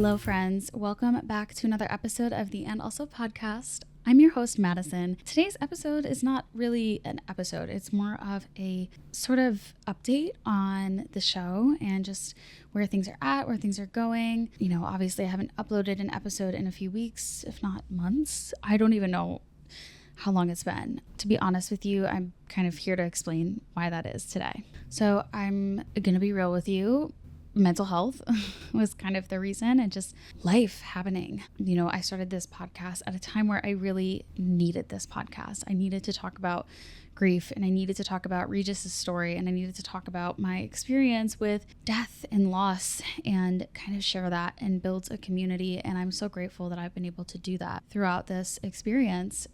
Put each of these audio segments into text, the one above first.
Hello, friends. Welcome back to another episode of the And Also podcast. I'm your host, Madison. Today's episode is not really an episode. It's more of a sort of update on the show and just where things are at, where things are going. You know, obviously I haven't uploaded an episode in a few weeks, if not months. I don't even know how long it's been. To be honest with you, I'm kind of here to explain why that is today. So I'm going to be real with you. Mental health was kind of the reason, and just life happening. You know, I started this podcast at a time where I really needed this podcast. I needed to talk about grief, and I needed to talk about Regis's story, and I needed to talk about my experience with death and loss and kind of share that and build a community. And I'm so grateful that I've been able to do that throughout this experience.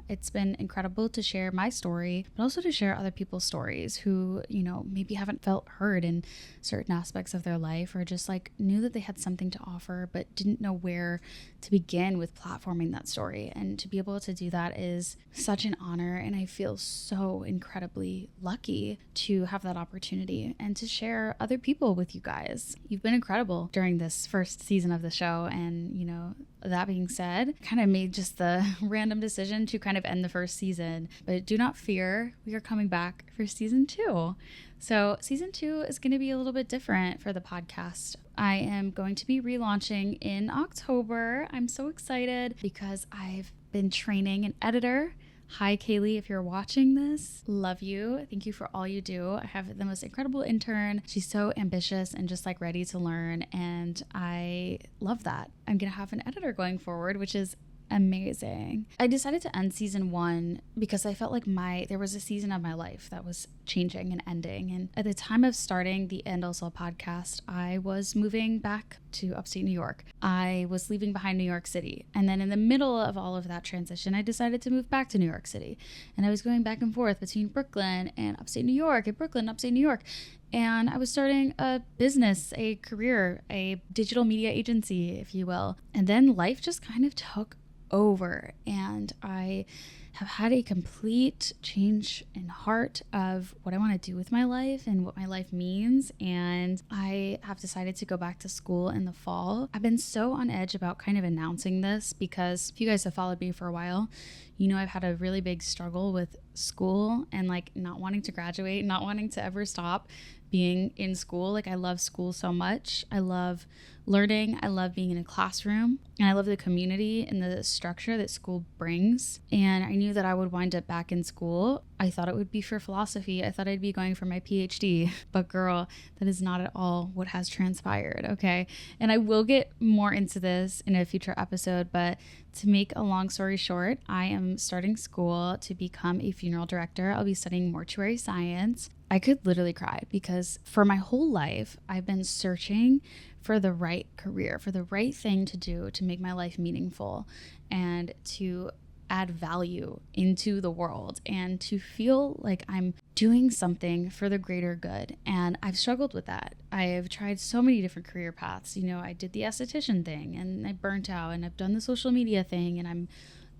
It's been incredible to share my story, but also to share other people's stories who, you know, maybe haven't felt heard in certain aspects of their life, or just like knew that they had something to offer, but didn't know where to begin with platforming that story. And to be able to do that is such an honor. And I feel so incredibly lucky to have that opportunity and to share other people with you guys. You've been incredible during this first season of the show. And, you know, that being said, kind of made just the random decision to kind of end the first season. But do not fear, we are coming back for season 2. So season 2 is going to be a little bit different for the podcast. I am going to be relaunching in October. I'm so excited because I've been training an editor. Hi, Kaylee, if you're watching this, love you. Thank you for all you do. I have the most incredible intern. She's so ambitious and just like ready to learn. And I love that. I'm going to have an editor going forward, which is amazing. I decided to end season 1 because I felt like there was a season of my life that was changing and ending. And at the time of starting the And Also podcast, I was moving back to upstate New York. I was leaving behind New York City. And then in the middle of all of that transition, I decided to move back to New York City. And I was going back and forth between Brooklyn and upstate New York, and Brooklyn, upstate New York. And I was starting a business, a career, a digital media agency, if you will. And then life just kind of took over, and I have had a complete change in heart of what I want to do with my life and what my life means. And I have decided to go back to school in the fall. I've been so on edge about kind of announcing this because if you guys have followed me for a while, you know I've had a really big struggle with school and like not wanting to graduate, not wanting to ever stop being in school. Like I love school so much. I love learning. I love being in a classroom, and I love the community and the structure that school brings. And I knew that I would wind up back in school. I thought it would be for philosophy. I thought I'd be going for my PhD, but girl, that is not at all what has transpired. Okay. And I will get more into this in a future episode, but to make a long story short, I am starting school to become a funeral director. I'll be studying mortuary science. I could literally cry because for my whole life, I've been searching for the right career, for the right thing to do to make my life meaningful and to add value into the world and to feel like I'm doing something for the greater good. And I've struggled with that. I have tried so many different career paths. You know, I did the esthetician thing and I burnt out, and I've done the social media thing, and I'm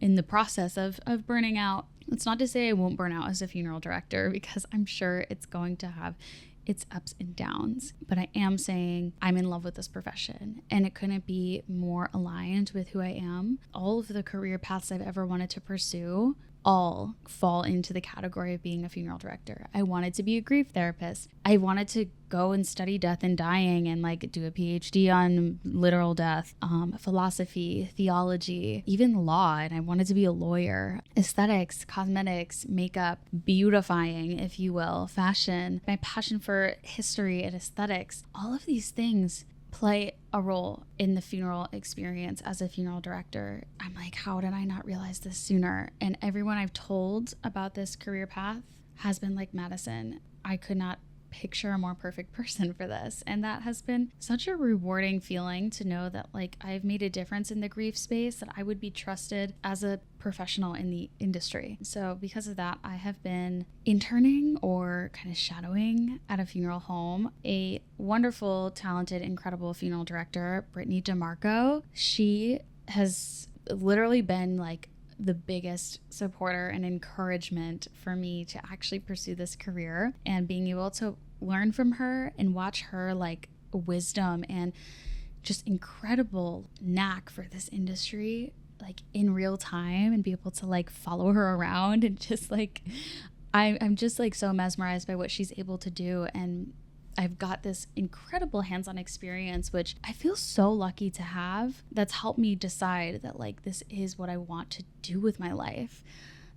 in the process of burning out. It's not to say I won't burn out as a funeral director, because I'm sure it's going to have its ups and downs, but I am saying I'm in love with this profession, and it couldn't be more aligned with who I am. All of the career paths I've ever wanted to pursue all fall into the category of being a funeral director. I wanted to be a grief therapist. I wanted to go and study death and dying and like do a PhD on literal death, philosophy, theology, even law. And I wanted to be a lawyer. Aesthetics, cosmetics, makeup, beautifying, if you will, fashion, my passion for history and aesthetics, all of these things play a role in the funeral experience as a funeral director. I'm like, how did I not realize this sooner? And everyone I've told about this career path has been like, Madison, I could not picture a more perfect person for this. And that has been such a rewarding feeling to know that like I've made a difference in the grief space, that I would be trusted as a professional in the industry. So because of that, I have been interning or kind of shadowing at a funeral home. A wonderful, talented, incredible funeral director, Brittany DeMarco. She has literally been like the biggest supporter and encouragement for me to actually pursue this career, and being able to learn from her and watch her like wisdom and just incredible knack for this industry, like in real time, and be able to like follow her around and just like, I'm just like so mesmerized by what she's able to do. And I've got this incredible hands-on experience, which I feel so lucky to have, that's helped me decide that like this is what I want to do with my life.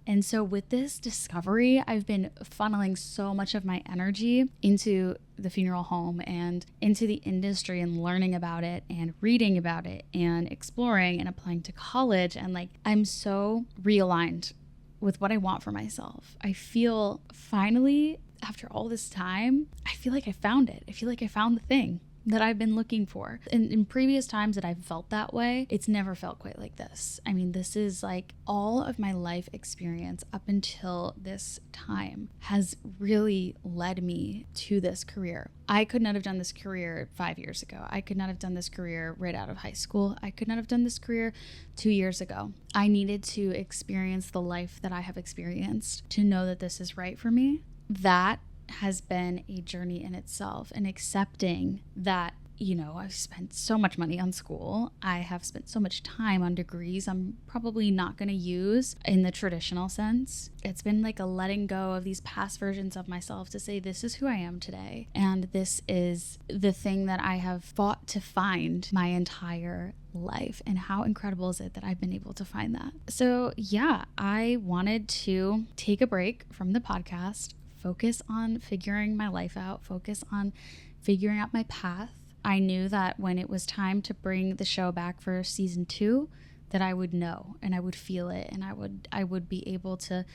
And so with this discovery, I've been funneling so much of my energy into the funeral home and into the industry and learning about it and reading about it and exploring and applying to college. And like, I'm so realigned with what I want for myself. I feel finally, after all this time, I feel like I found it. I feel like I found the thing that I've been looking for. And in previous times that I've felt that way, it's never felt quite like this. I mean, this is like all of my life experience up until this time has really led me to this career. I could not have done this career 5 years ago. I could not have done this career right out of high school. I could not have done this career 2 years ago. I needed to experience the life that I have experienced to know that this is right for me. That has been a journey in itself, and accepting that, you know, I've spent so much money on school. I have spent so much time on degrees I'm probably not going to use in the traditional sense. It's been like a letting go of these past versions of myself to say, this is who I am today. And this is the thing that I have fought to find my entire life. And how incredible is it that I've been able to find that? So yeah, I wanted to take a break from the podcast, focus on figuring my life out, focus on figuring out my path. I knew that when it was time to bring the show back for season 2, that I would know and I would feel it, and I would be able to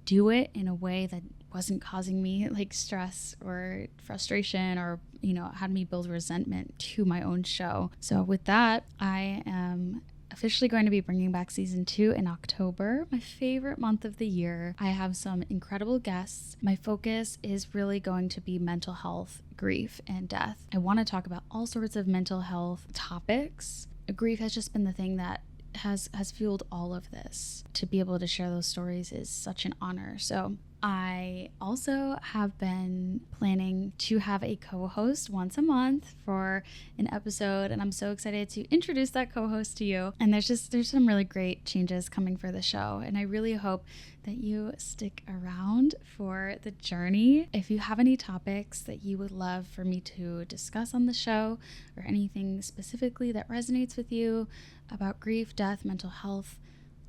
do it in a way that wasn't causing me like stress or frustration or, you know, had me build resentment to my own show. So with that, I am officially going to be bringing back season 2 in October, my favorite month of the year. I have some incredible guests. My focus is really going to be mental health, grief, and death. I want to talk about all sorts of mental health topics. Grief has just been the thing that has fueled all of this. To be able to share those stories is such an honor. So I also have been planning to have a co-host once a month for an episode, and I'm so excited to introduce that co-host to you. And there's some really great changes coming for the show, and I really hope that you stick around for the journey. If you have any topics that you would love for me to discuss on the show, or anything specifically that resonates with you about grief, death, mental health,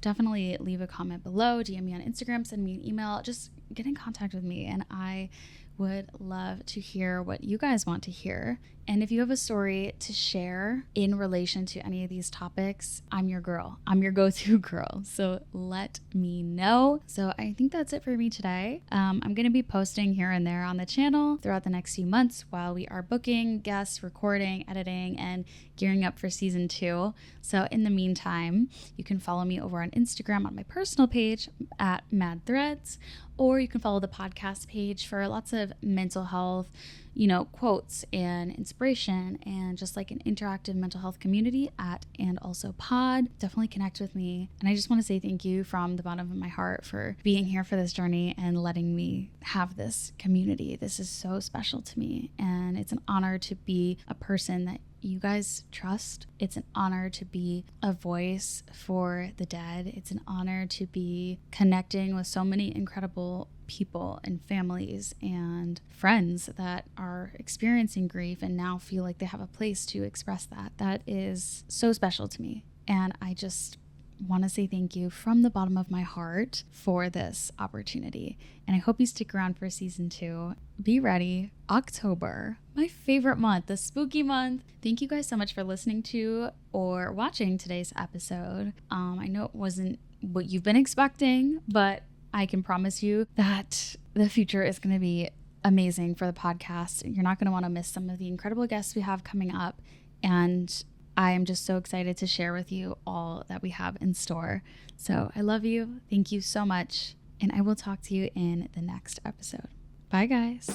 definitely leave a comment below, DM me on Instagram, send me an email, just get in contact with me, and I would love to hear what you guys want to hear. And if you have a story to share in relation to any of these topics, I'm your girl. I'm your go-to girl. So let me know. So I think that's it for me today. I'm going to be posting here and there on the channel throughout the next few months while we are booking guests, recording, editing, and gearing up for season 2. So in the meantime, you can follow me over on Instagram on my personal page at MadThreads, or you can follow the podcast page for lots of mental health, you know, quotes and inspiration, and just like an interactive mental health community at And Also Pod. Definitely connect with me. And I just want to say thank you from the bottom of my heart for being here for this journey and letting me have this community. This is so special to me, and it's an honor to be a person that you guys trust. It's an honor to be a voice for the dead. It's an honor to be connecting with so many incredible people and families and friends that are experiencing grief and now feel like they have a place to express that. That is so special to me. And I just want to say thank you from the bottom of my heart for this opportunity. And I hope you stick around for season 2. Be ready. October, my favorite month, the spooky month. Thank you guys so much for listening to or watching today's episode. I know it wasn't what you've been expecting, but I can promise you that the future is going to be amazing for the podcast. You're not going to want to miss some of the incredible guests we have coming up. And I am just so excited to share with you all that we have in store. So I love you. Thank you so much. And I will talk to you in the next episode. Bye, guys.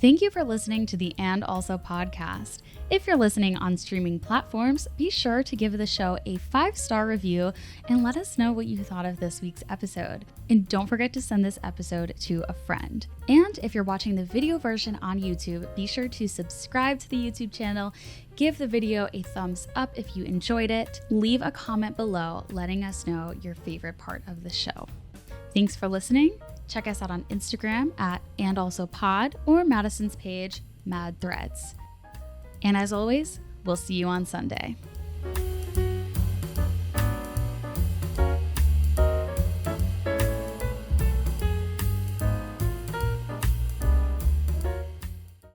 Thank you for listening to the And Also podcast. If you're listening on streaming platforms, be sure to give the show a 5-star review and let us know what you thought of this week's episode. And don't forget to send this episode to a friend. And if you're watching the video version on YouTube, be sure to subscribe to the YouTube channel, give the video a thumbs up if you enjoyed it, leave a comment below letting us know your favorite part of the show. Thanks for listening. Check us out on Instagram at AndAlsoPod or Madison's page, Mad Threads. And as always, we'll see you on Sunday.